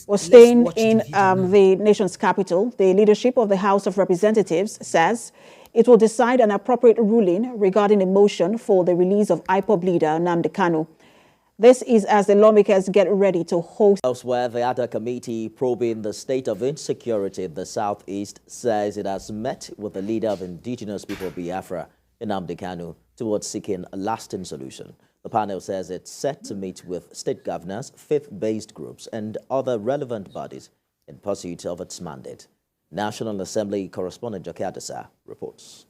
was staying in the nation's capital. The leadership of the House of Representatives says it will decide an appropriate ruling regarding a motion for the release of ipods leader Nnamdi Kanu. This is as the lawmakers get ready to host. Elsewhere, the other committee probing the state of insecurity in the southeast says it has met with the leader of indigenous people Biafra, Nnamdi Kanu, towards seeking a lasting solution. The panel says it's set to meet with state governors, faith-based groups, and other relevant bodies in pursuit of its mandate. National Assembly correspondent Jakadasa reports.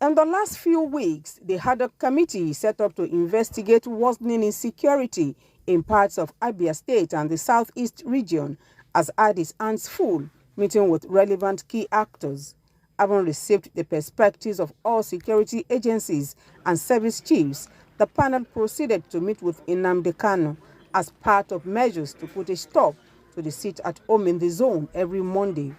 In the last few weeks, they had a committee set up to investigate worsening insecurity in parts of Abia State and the southeast region, as had its hands full, meeting with relevant key actors. Having received the perspectives of all security agencies and service chiefs, the panel proceeded to meet with Nnamdi Kanu as part of measures to put a stop to the sit-at-home in the zone every Monday.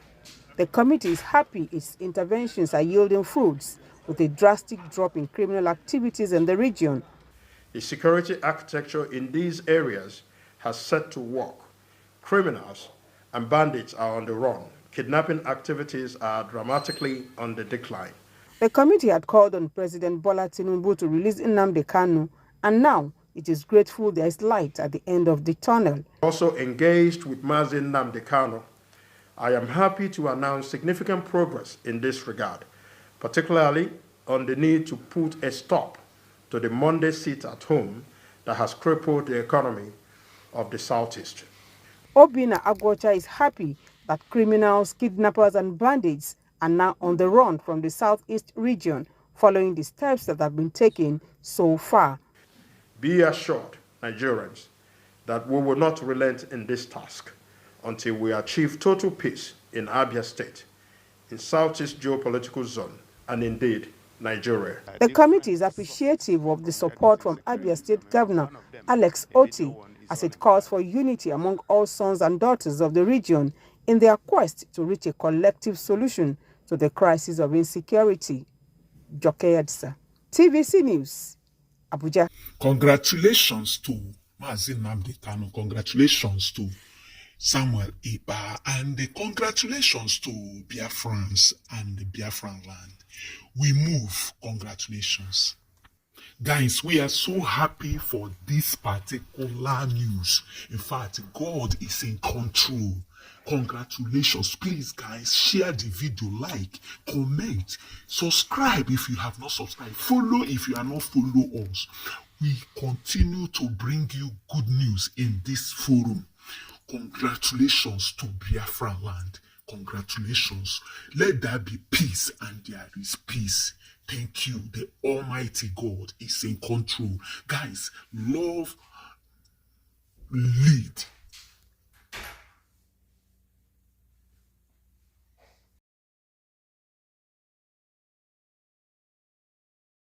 The committee is happy its interventions are yielding fruits, with a drastic drop in criminal activities in the region. The security architecture in these areas has set to work. Criminals and bandits are on the run. Kidnapping activities are dramatically on the decline. The committee had called on President Bola Tinubu to release Nnamdi Kanu, and now it is grateful there is light at the end of the tunnel. Also engaged with mazi Nnamdi Kanu, I am happy to announce significant progress in this regard, particularly on the need to put a stop to the Monday sit-at-home that has crippled the economy of the Southeast. Obinna Agwocha is happy that criminals, kidnappers, and bandits are now on the run from the Southeast region following the steps that have been taken so far. Be assured, Nigerians, that we will not relent in this task until we achieve total peace in Abia State, in Southeast geopolitical zone, and indeed, Nigeria. The committee is appreciative of the support from Abia State Governor Alex Oti, as it calls for unity among all sons and daughters of the region in their quest to reach a collective solution to the crisis of insecurity. Joke Edsa, TVC News, Abuja. Congratulations to Mazi Nnamdi Kanu. Congratulations to Samuel Ekpa, and congratulations to Biafrans and the Biafran land. We move. Congratulations. Guys, we are so happy for this particular news. In fact, God is in control. Congratulations. Please, guys, share the video, like, comment, subscribe if you have not subscribed, follow if you are not follow us. We continue to bring you good news in this forum. Congratulations to Biafra land. Congratulations. Let there be peace, and there is peace. Thank you. The Almighty God is in control. Guys, love, lead.